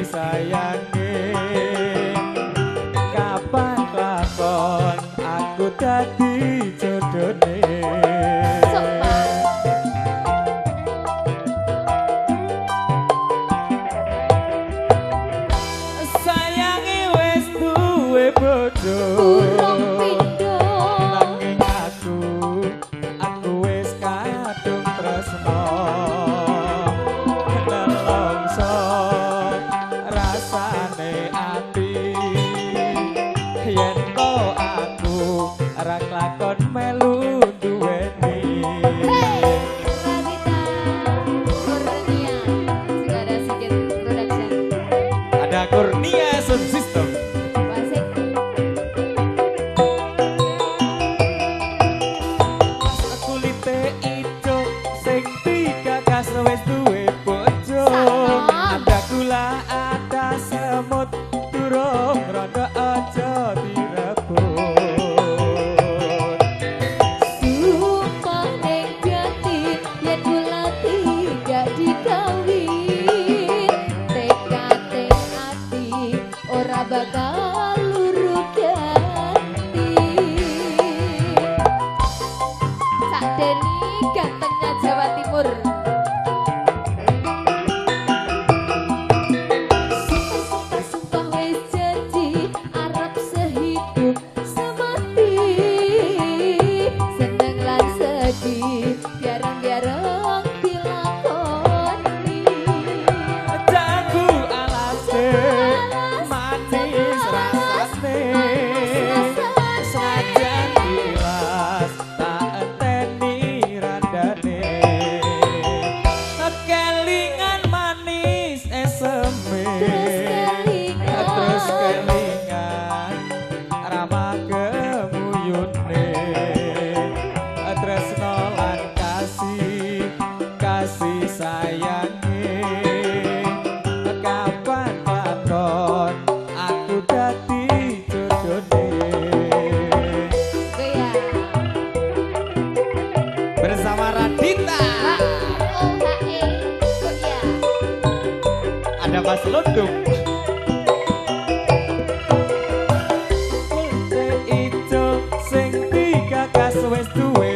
sayange kapan lakon aku dadi jodone sayange wis duwe bojo nanging aku wis kadung tresno nelongso rasane ati yen to aku ora kelakon melu duweni ada Kurnia Sound System. Kulite ijo sing digagas wis duwe bojo. Ada gula, ada semut, durung rondo aja direbut. Sumpah ning jati yen kula tidak dikawin. Tekate ati ora bakal luru ganti. Sakdeni gantengnya Jawa Timur. Sumpah wis janji arep sehidup semati. Seneng lan sedih biareng-biareng dilakoni. Jago alase manis rasane sajan bilas tak enteni randane kelingan manis eseme terus kelingan ramah kemuyune tresno lan kasih sayange kapan lakon aku dadi jodone Goya. bersama Radita OHE Goya. ada Mas Lundung kulite ijo sing digagas wis duwe